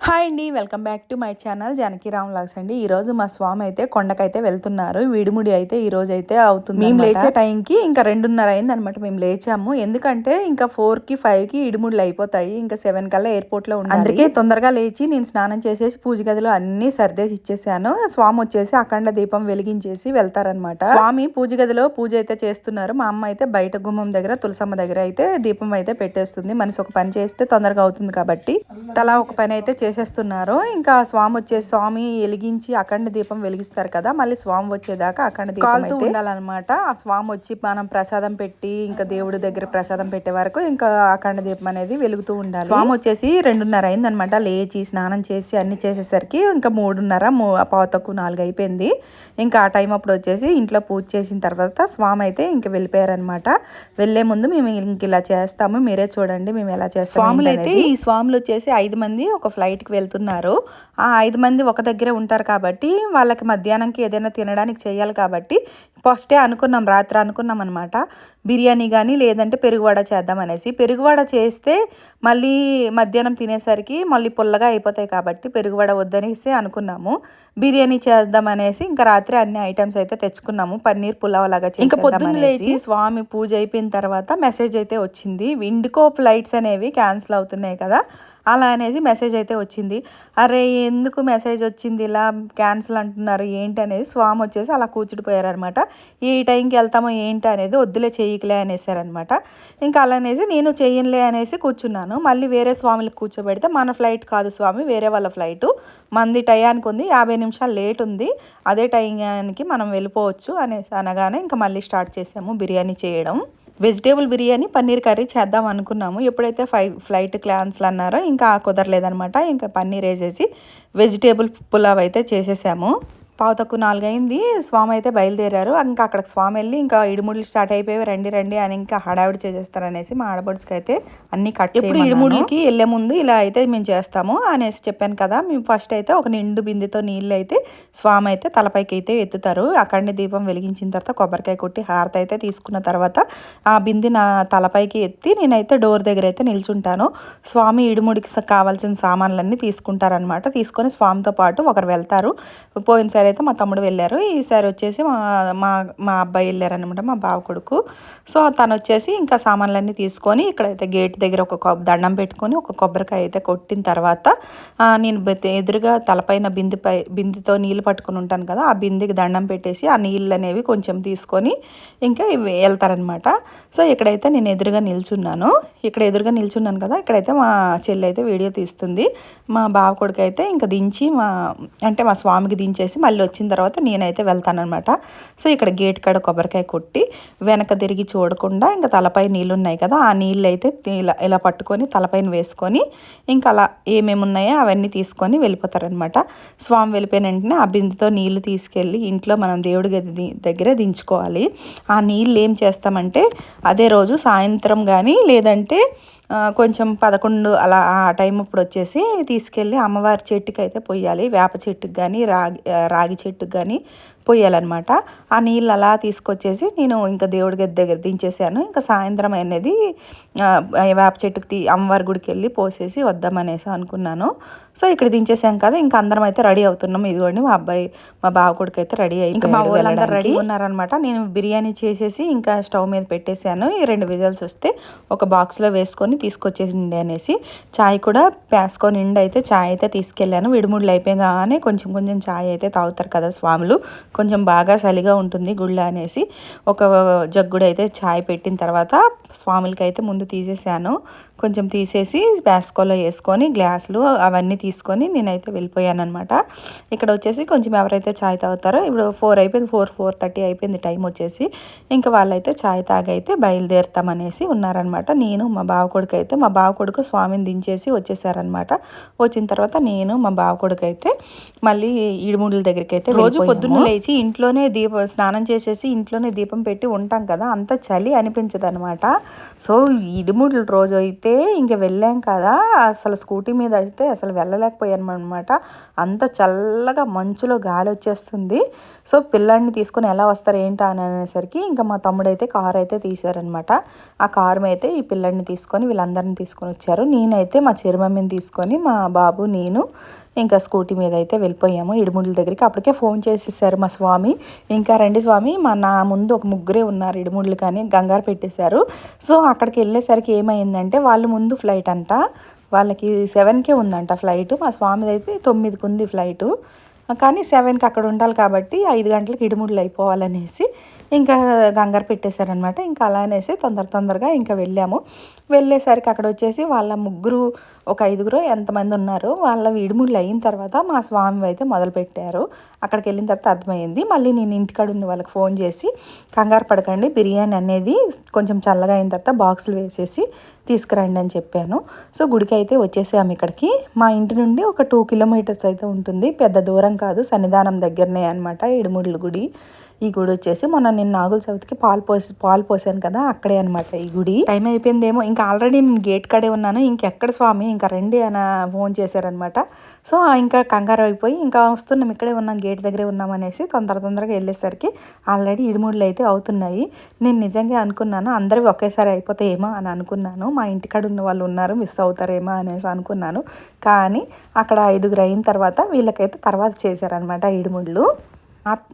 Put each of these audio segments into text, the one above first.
Hi అండి, welcome back to my channel Janaki Ram vlogs అండి. ఈ రోజు మా స్వామి అయితే కొండకైతే వెళ్తున్నారు. విడిముడి అయితే ఈ రోజు అయితే అవుతుంది. మేము లేచే టైంకి ఇంకా 2:30 అయింది అనమాట. మేము లేచాము, ఎందుకంటే ఇంకా 4కి 5కి ఇడిముడులు అయిపోతాయి. ఇంకా 7 కల్లా ఎయిర్పోర్ట్ లో ఉండాలి. అందుకే తొందరగా లేచి నేను స్నానం చేసేసి పూజ గదిలో అన్ని సర్దేసి ఇచ్చేసాను. స్వామి వచ్చేసి అఖండ దీపం వెలిగించేసి వెళ్తారనమాట. స్వామి పూజ గదిలో పూజ అయితే చేస్తున్నారు. మా అమ్మ అయితే బయట గుమ్మం దగ్గర తులసమ్మ దగ్గర అయితే దీపం అయితే పెట్టేస్తుంది. మనిషి ఒక పని చేస్తే తొందరగా అవుతుంది కాబట్టి తలా ఒక పని అయితే చేసేస్తున్నారు. ఇంకా స్వామి స్వామి వెలిగించి అఖండ దీపం వెలిగిస్తారు కదా, మళ్ళీ స్వామి వచ్చేదాకా అఖండ దీపం అయితే ఉండాలన్నమాట. ఆ స్వామి వచ్చి మనం ప్రసాదం పెట్టి ఇంకా దేవుడి దగ్గర ప్రసాదం పెట్టే వరకు ఇంకా అఖండ దీపం అనేది వెలుగుతూ ఉండాలి. స్వామి వచ్చేసి 2:30 అయింది అనమాట. లేచి స్నానం చేసి అన్ని చేసేసరికి ఇంకా 3:30 పావుతక్కువ 4 అయిపోయింది. ఇంకా ఆ టైం అప్పుడు వచ్చేసి ఇంట్లో పూజ చేసిన తర్వాత స్వామి అయితే ఇంకా వెళ్ళిపోయారనమాట. వెళ్లే ముందు మేము ఇంక ఇలా చేస్తాము, మీరే చూడండి మేము ఎలా చేస్తాము. స్వాములు అయితే ఈ స్వాములు వచ్చేసి 5 మంది ఒక ఫ్లైట్కి వెళ్తున్నారు. ఆ 5 మంది ఒక దగ్గరే ఉంటారు కాబట్టి వాళ్ళకి మధ్యాహ్నంకి ఏదైనా తినడానికి చేయాలి కాబట్టి ఫస్టే అనుకున్నాం, రాత్రి అనుకున్నాం అనమాట. బిర్యానీ కానీ లేదంటే పెరుగువడ చేద్దాం అనేసి. పెరుగువడ చేస్తే మళ్ళీ మధ్యాహ్నం తినేసరికి మళ్ళీ పుల్లగా అయిపోతాయి కాబట్టి పెరుగువడ వద్దనేసి అనుకున్నాము. బిర్యానీ చేద్దాం అనేసి ఇంకా రాత్రి అన్ని ఐటమ్స్ అయితే తెచ్చుకున్నాము. పన్నీర్ పులావ్ లాగా. ఇంకా పొద్దున్న లేచి స్వామి పూజ అయిపోయిన తర్వాత మెసేజ్ అయితే వచ్చింది. ఇండిగో ఫ్లైట్స్ అనేవి క్యాన్సిల్ అవుతున్నాయి కదా, అలా అనేసి మెసేజ్ అయితే వచ్చింది. అరే ఎందుకు మెసేజ్ వచ్చింది, ఇలా క్యాన్సిల్ అంటున్నారు ఏంటి అనేది స్వామి వచ్చేసి అలా కూర్చుడిపోయారనమాట. ఏ టైంకి వెళ్తామో ఏంటి అనేది వద్దులే చెయ్యకలే అనేసారనమాట. ఇంకా అలా అనేసి నేను చెయ్యనులే అనేసి కూర్చున్నాను. మళ్ళీ వేరే స్వామికి కూర్చోబెడితే మన ఫ్లైట్ కాదు స్వామి, వేరే వాళ్ళ ఫ్లైటు, మంది టయానికి ఉంది, 50 నిమిషాలు లేట్ ఉంది, అదే టైంకి మనం వెళ్ళిపోవచ్చు అనేసి అనగానే ఇంకా మళ్ళీ స్టార్ట్ చేసాము బిర్యానీ చేయడం. వెజిటేబుల్ బిర్యానీ పన్నీర్ కర్రీ చేద్దాం అనుకున్నాము. ఎప్పుడైతే ఫ్లైట్ క్యాన్సిల్ అన్నారో ఇంకా కుదరలేదనమాట. ఇంకా పన్నీర్ వేసేసి వెజిటేబుల్ పులావ్ అయితే చేసేసాము. 3:45 అయింది. స్వామి అయితే బయలుదేరారు. ఇంకా అక్కడ స్వామి వెళ్ళి ఇంకా ఇడుముడులు స్టార్ట్ అయిపోయి రండి రండి అని ఇంకా హడావిడి చేసేస్తారనేసి మా ఆడపడుచుకి అయితే అన్ని కట్ చేసి, ఇప్పుడు ఇడుముడులకి వెళ్ళే ముందు ఇలా అయితే మేము చేస్తాము అనేసి చెప్పాను కదా. మేము ఫస్ట్ అయితే ఒక నిండు బిందెతో నీళ్ళు అయితే స్వామి అయితే తలపైకి అయితే ఎత్తుతారు. అఖండ దీపం వెలిగించిన తర్వాత కొబ్బరికాయ కొట్టి హారతి అయితే తీసుకున్న తర్వాత ఆ బిందె నా తలపైకి ఎత్తి నేనైతే డోర్ దగ్గర అయితే నిల్చుంటాను. స్వామి ఇడుముడికి కావాల్సిన సామాన్లన్నీ తీసుకుంటారనమాట. తీసుకొని స్వామితో పాటు ఒకరు వెళ్తారు. పోయినసారి అయితే మా తమ్ముడు వెళ్ళారు, ఈసారి వచ్చేసి మా అబ్బాయి వెళ్ళారనమాట, మా బావ కొడుకు. సో తను వచ్చేసి ఇంకా సామాన్లన్నీ తీసుకొని ఇక్కడైతే గేట్ దగ్గర ఒక దండం పెట్టుకొని ఒక కొబ్బరికాయ అయితే కొట్టిన తర్వాత నేను ఎదురుగా తలపైన బిందెతో నీళ్ళు పట్టుకొని ఉంటాను కదా, ఆ బిందెకి దండం పెట్టేసి ఆ నీళ్ళు అనేవి కొంచెం తీసుకొని ఇంకా వెళ్తారనమాట. సో ఇక్కడైతే నేను ఎదురుగా నిల్చున్నాను. కదా, ఇక్కడైతే మా చెల్లి అయితే వీడియో తీస్తుంది. మా బావ కొడుకు అయితే ఇంకా దించి మా స్వామికి దించేసి మళ్ళీ వచ్చిన తర్వాత నేనైతే వెళ్తానమాట. సో ఇక్కడ గేట్ కాడ కొబ్బరికాయ కొట్టి వెనక తిరిగి చూడకుండా ఇంకా తలపై నీళ్ళు ఉన్నాయి కదా, ఆ నీళ్ళు అయితే ఇలా పట్టుకొని తలపైన వేసుకొని ఇంకా అలా ఏమేమి ఉన్నాయో అవన్నీ తీసుకొని వెళ్ళిపోతారనమాట. స్వామి వెళ్ళిపోయిన వెంటనే ఆ బిందెతో నీళ్లు తీసుకెళ్ళి ఇంట్లో మనం దేవుడి గది దగ్గర దించుకోవాలి. ఆ నీళ్ళు ఏం చేస్తామంటే అదే రోజు సాయంత్రం కానీ లేదంటే కొంచెం 11 అలా ఆ టైం అప్పుడు వచ్చేసి తీసుకెళ్ళి అమ్మవారి చెట్టుకి అయితే పొయ్యాలి. వేప చెట్టుకి కానీ రాగి చెట్టుకి కానీ పొయ్యాలన్నమాట. ఆ నీళ్ళు అలా తీసుకొచ్చేసి నేను ఇంకా దేవుడి గది దగ్గర దించేసాను. ఇంకా సాయంత్రం అనేది వేప చెట్టుకి అమ్మవారి గుడికి వెళ్ళి పోసేసి వద్దామనేసి అనుకున్నాను. సో ఇక్కడ దించేసాం కదా, ఇంకా అందరం అయితే రెడీ అవుతున్నాం. ఇదిగోండి మా బావ కొడుకు అయితే రెడీ అయ్యి ఇంకా మా వాళ్ళందరూ రెడీ ఉన్నారనమాట. నేను బిర్యానీ చేసేసి ఇంకా స్టవ్ మీద పెట్టేశాను. ఈ 2 విజిల్స్ వస్తే ఒక బాక్స్లో వేసుకొని తీసుకొచ్చేసిండి అనేసి చాయ్ కూడా వేసుకొని అయితే చాయ్ అయితే తీసుకెళ్ళాను. విడిముడులు అయిపోయిగానే కొంచెం ఛాయ్ అయితే తాగుతారు కదా స్వాములు. కొంచెం బాగా చలిగా ఉంటుంది గుళ్ళో అనేసి ఒక జగ్గుడు అయితే ఛాయ్ పెట్టిన తర్వాత స్వాములకి అయితే ముందు తీసేసాను. కొంచెం తీసేసి బ్యాస్కోలో వేసుకొని గ్లాసులు అవన్నీ తీసుకొని నేనైతే వెళ్ళిపోయాను అనమాట. ఇక్కడ వచ్చేసి కొంచెం ఎవరైతే ఛాయ్ తాగుతారో ఇప్పుడు 4 అయిపోయింది, 4:30 అయిపోయింది టైం వచ్చేసి. ఇంకా వాళ్ళైతే ఛాయ్ తాగైతే బయలుదేరుతామనేసి ఉన్నారనమాట. నేను మా బావ కొడుకు అయితే మా బావ కొడుకు స్వామిని దించేసి వచ్చేసారనమాట. వచ్చిన తర్వాత నేను మా బావ కొడుకు అయితే మళ్ళీ ఇడుముడుల దగ్గరికి అయితే రోజు పొద్దున్న లేచి ఇంట్లోనే స్నానం చేసేసి ఇంట్లోనే దీపం పెట్టి ఉంటాం కదా, అంత చలి అనిపించదు అనమాట. సో ఇడుముడుల రోజు అయితే ఇంక వెళ్ళాం కదా, అసలు స్కూటీ మీద అయితే అసలు వెళ్ళలేకపోయాను అనమాట. అంత చల్లగా మంచులో గాలి వచ్చేస్తుంది. సో పిల్లాడిని తీసుకొని ఎలా వస్తారు ఏంటా అని అనేసరికి ఇంకా మా తమ్ముడు అయితే కారు అయితే తీశారనమాట. ఆ కారు అయితే ఈ పిల్లాడిని తీసుకొని వీళ్ళందరినీ తీసుకొని వచ్చారు. నేనైతే మా చిరుమమ్మీని తీసుకొని మా బాబు నేను ఇంకా స్కూటీ మీద అయితే వెళ్ళిపోయాము ఇడుముడుల దగ్గరికి. అప్పటికే ఫోన్ చేసేసారు మా స్వామి, ఇంకా రండి స్వామి, నా ముందు ఒక ముగ్గురే ఉన్నారు ఇడుముడులు కానీ గంగారు పెట్టేశారు. సో అక్కడికి వెళ్ళేసరికి ఏమైందంటే వాళ్ళు ముందు ఫ్లైట్ అంట, వాళ్ళకి 7కే ఉందంట ఫ్లైట్. మా స్వామిది అయితే 9కి ఉంది ఫ్లైటు. కానీ 7కి అక్కడ ఉండాలి కాబట్టి 5 గంటలకు ఇడుముడులు అయిపోవాలనేసి ఇంకా గంగారు పెట్టేశారనమాట. ఇంకా అలా అనేసి తొందరగా ఇంకా వెళ్ళాము. వెళ్ళేసరికి అక్కడ వచ్చేసి వాళ్ళ ముగ్గురు ఒక 5గురు ఎంతమంది ఉన్నారు వాళ్ళ ఇడుముడులు అయిన తర్వాత మా స్వామి అయితే మొదలుపెట్టారు. అక్కడికి వెళ్ళిన తర్వాత అర్థమైంది. మళ్ళీ నేను ఇంటికాడ ఉన్న వాళ్ళకి ఫోన్ చేసి కంగారు పడకండి, బిర్యానీ అనేది కొంచెం చల్లగా అయిన తర్వాత బాక్సులు వేసేసి తీసుకురండి అని చెప్పాను. సో గుడికి అయితే వచ్చేసాము. ఇక్కడికి మా ఇంటి నుండి ఒక 2 కిలోమీటర్స్ అయితే ఉంటుంది, పెద్ద దూరం కాదు, సన్నిధానం దగ్గరనే అనమాట ఇడుముడుల గుడి. ఈ గుడి వచ్చేసి మొన్న నేను నాగుల చవితికి పాలు పోసాను కదా, అక్కడే అనమాట ఈ గుడి. టైం అయిపోయిందేమో, ఇంకా ఆల్రెడీ నేను గేట్ కాడే ఉన్నాను. ఇంకెక్కడ స్వామి ఇంకా రండి అని ఫోన్ చేశారనమాట. సో ఇంకా కంగారు అయిపోయి ఇంకా వస్తున్నాం, ఇక్కడే ఉన్నాం, గేట్ దగ్గరే ఉన్నాం అనేసి తొందరగా వెళ్ళేసరికి ఆల్రెడీ ఇడుముడులు అయితే అవుతున్నాయి. నేను నిజంగా అనుకున్నాను అందరివి ఒకేసారి అయిపోతాయేమో అని అనుకున్నాను. మా ఇంటికాడ ఉన్న వాళ్ళు ఉన్నారు, మిస్ అవుతారేమో అనేసి అనుకున్నాను. కానీ అక్కడ 5గురు అయిన తర్వాత వీళ్ళకైతే తర్వాత చేశారనమాట ఇడుముడులు.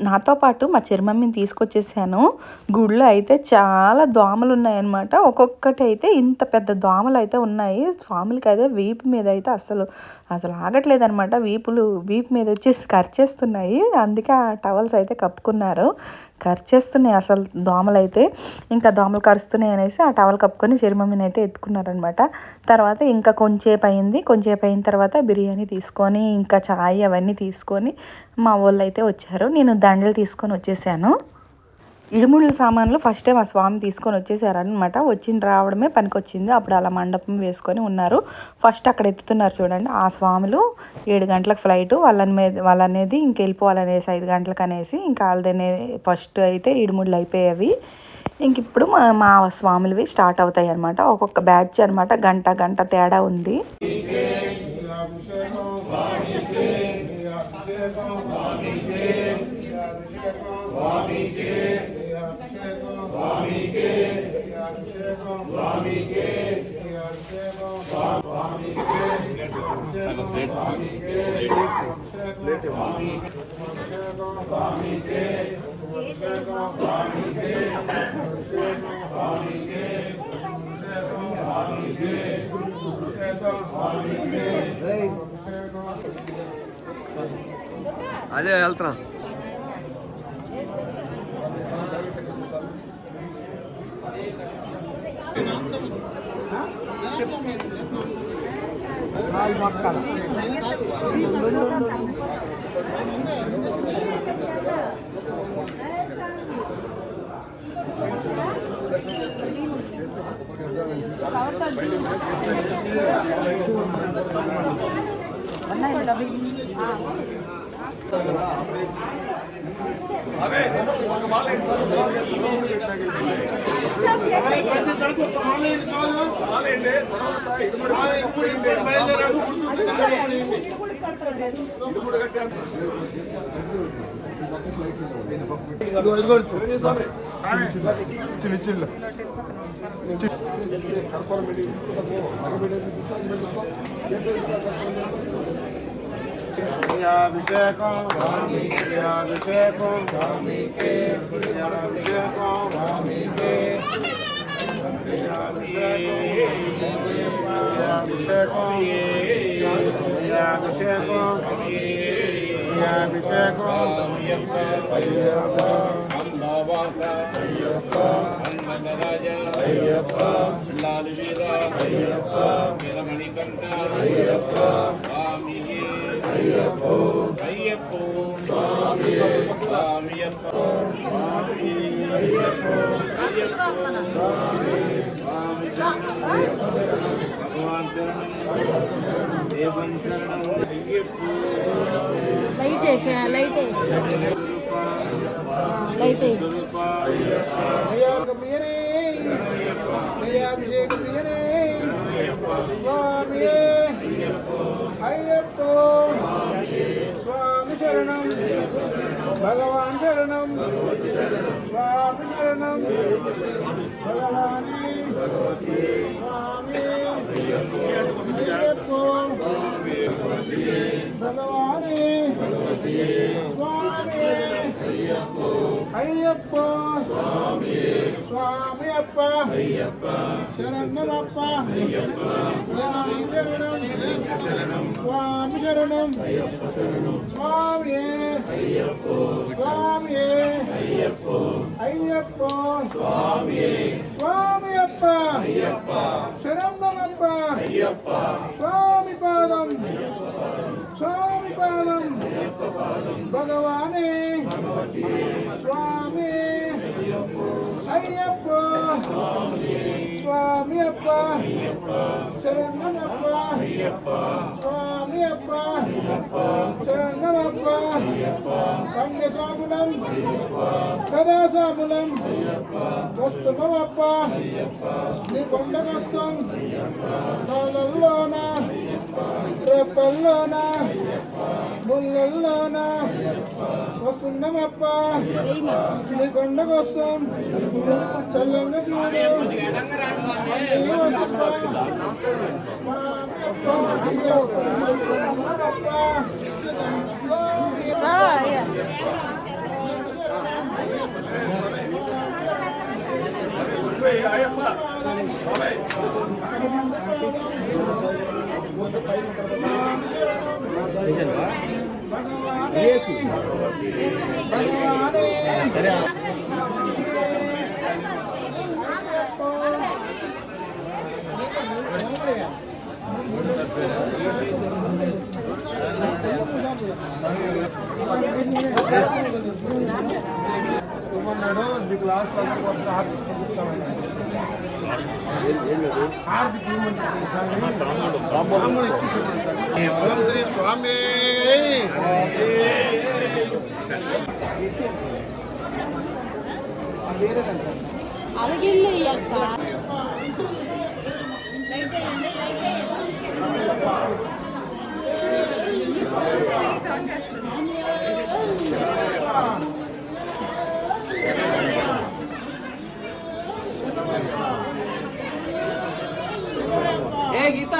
నాతో పాటు మా చిరుమమ్మీని తీసుకొచ్చేసాను. గుడిలో అయితే చాలా దోమలు ఉన్నాయన్నమాట. ఒక్కొక్కటి అయితే ఇంత పెద్ద దోమలు అయితే ఉన్నాయి. స్వాములకి అయితే వీపు మీద అయితే అసలు ఆగట్లేదనమాట. వీపు మీద వచ్చేసి కరిచేస్తున్నాయి. అందుకే ఆ టవల్స్ అయితే కప్పుకున్నారు. కరిచేస్తున్నాయి అసలు దోమలు అయితే. ఇంకా దోమలు కరుస్తున్నాయి అనేసి ఆ టవల్ కప్పుకొని చిరుమమ్మీని అయితే ఎత్తుకున్నారనమాట. తర్వాత ఇంకా కొంచెంసేపు అయిన తర్వాత బిర్యానీ తీసుకొని ఇంకా ఛాయ్ అవన్నీ తీసుకొని మా వాళ్ళు అయితే వచ్చారు. నేను దండలు తీసుకొని వచ్చేసాను. ఇడుముడుల సామాన్లు ఫస్టే మా స్వామి తీసుకొని వచ్చేసారనమాట. రావడమే పనికొచ్చింది. అప్పుడు అలా మండపం వేసుకొని ఉన్నారు. ఫస్ట్ అక్కడ ఎత్తుతున్నారు చూడండి, ఆ స్వాములు 7 గంటలకు ఫ్లైట్ వాళ్ళనేది ఇంక వెళ్ళిపోవాలనేసి 5 గంటలకు అనేసి ఇంకా వాళ్ళదనే ఫస్ట్ అయితే ఇడుముడులు అయిపోయేవి. ఇంక ఇప్పుడు మా స్వాములవి స్టార్ట్ అవుతాయి అనమాట. ఒక్కొక్క బ్యాచ్ అనమాట, గంట తేడా ఉంది. అదే వెళ్తున్నా. అభిషేకం అంబావాస అన్నరాజ లాలి వీర వీరమణికంఠ స్వామి అయ్యప్పో స్వామి అయ్యప్ప స్వామి అయ్యప్పో భగవాన్ శరణం దేవం శరణం అయ్యప్పో లైట్ లైట్ లైట్ అయ్యప్పో స్వామి శరణం భగవాన్ శరణం స్వామి శరణం భగవాని స్వామి అయ్యప్పో భగవాని స్వామి అయ్యప్పో స్వామి అప్ప శరణమప్ప స్వామి శరణం స్వామి శరణం స్వామి స్వామి అయ్యప్పో స్వామి అప్ప శరణమప్ప స్వామి పాదం భగవానే స్వామి అయ్యప్పో స్వామి అప్ప శరణమప్ప స్వామి అప్ప శరణమప్ప పంగస్వాములం సదాసాములం వస్తుమప్ప నీ కొండగస్తం కాలల్లోన రేపల్లోన ముళ్ళల్లోన వస్తున్నామప్ప నీ కొండగస్తం చల్లంగా చూడు మీకు లాస్ట్ స్వామి అలాగే అక్క గీతా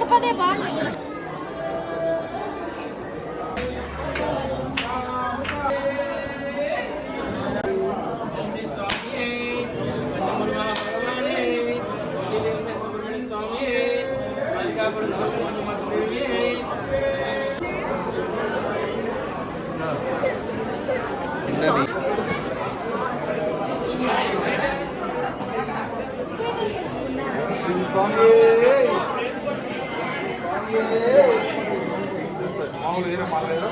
పదే బాగా మామూలు ఏరే మారలేదా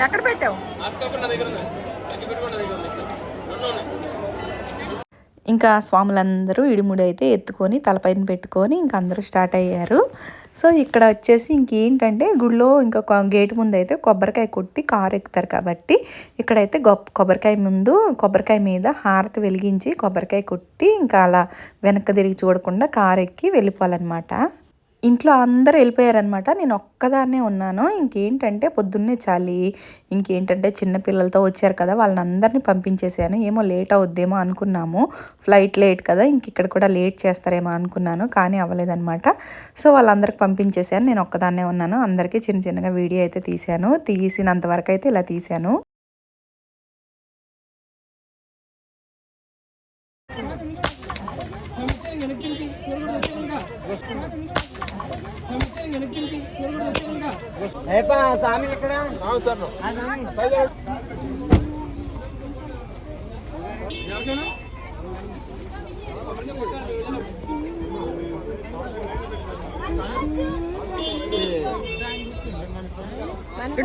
ఎక్కడ పెట్టావు? ఇంకా స్వాములందరూ ఇడిముడి అయితే ఎత్తుకొని తలపైన పెట్టుకొని ఇంకా అందరూ స్టార్ట్ అయ్యారు. సో ఇక్కడ వచ్చేసి ఇంకేంటంటే గుడిలో ఇంకా గేట్ ముందు అయితే కొబ్బరికాయ కొట్టి కారు ఎక్కుతారు కాబట్టి ఇక్కడైతే కొబ్బరికాయ ముందు కొబ్బరికాయ మీద హారతి వెలిగించి కొబ్బరికాయ కొట్టి ఇంకా అలా వెనక్కి తిరిగి చూడకుండా కారు ఎక్కి వెళ్ళిపోవాలన్నమాట. ఇంట్లో అందరూ వెళ్ళిపోయారనమాట. నేను ఒక్కదాన్నే ఉన్నాను. ఇంకేంటంటే పొద్దున్నే చాలి ఇంకేంటంటే చిన్నపిల్లలతో వచ్చారు కదా, వాళ్ళని అందరినీ పంపించేసాను. ఏమో లేట్ అవుద్దేమో అనుకున్నాము, ఫ్లైట్ లేట్ కదా, ఇంక ఇక్కడ కూడా లేట్ చేస్తారేమో అనుకున్నాను, కానీ అవ్వలేదన్నమాట. సో వాళ్ళందరికి పంపించేసాను. నేను ఒక్కదాన్నే ఉన్నాను. అందరికీ చిన్న చిన్నగా వీడియో అయితే తీశాను. తీసినంత వరకు అయితే ఇలా తీశాను.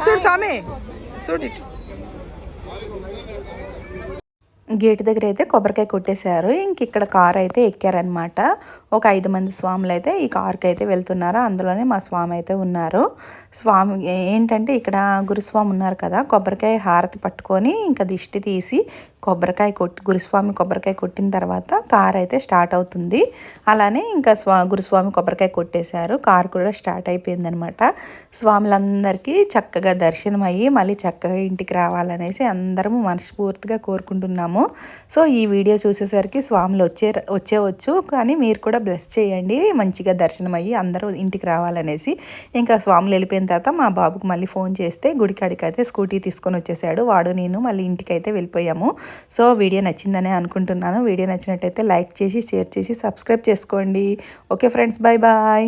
చూడు స్వామి, చూడు గేట్ దగ్గర అయితే కొబ్బరికాయ కొట్టేశారు. ఇంక ఇక్కడ కారు అయితే ఎక్కారనమాట. ఒక 5 మంది స్వాములు అయితే ఈ కారుకి అయితే వెళ్తున్నారు. అందులోనే మా స్వామి అయితే ఉన్నారు. స్వామి ఏంటంటే ఇక్కడ గురుస్వామి ఉన్నారు కదా, కొబ్బరికాయ హారతి పట్టుకొని ఇంకా దిష్టి తీసి గురుస్వామి కొబ్బరికాయ కొట్టిన తర్వాత కారు అయితే స్టార్ట్ అవుతుంది. అలానే ఇంకా గురుస్వామి కొబ్బరికాయ కొట్టేశారు. కారు కూడా స్టార్ట్ అయిపోయిందనమాట. స్వాములందరికీ చక్కగా దర్శనం అయ్యి మళ్ళీ చక్కగా ఇంటికి రావాలనేసి అందరము మనస్ఫూర్తిగా కోరుకుంటున్నాము. సో ఈ వీడియో చూసేసరికి స్వాములు వచ్చేవచ్చు, కానీ మీరు కూడా బ్లెస్ చేయండి మంచిగా దర్శనం అయ్యి అందరూ ఇంటికి రావాలనేసి. ఇంకా స్వాములు వెళ్ళిపోయిన తర్వాత మా బాబుకు మళ్ళీ ఫోన్ చేస్తే గుడికాడికి అయితే స్కూటీ తీసుకొని వచ్చేసాడు. వాడు నేను మళ్ళీ ఇంటికి అయితే వెళ్ళిపోయాము. సో వీడియో నచ్చిందనే అనుకుంటున్నాను. వీడియో నచ్చినట్టయితే లైక్ చేసి షేర్ చేసి సబ్స్క్రైబ్ చేసుకోండి. Okay friends, bye bye.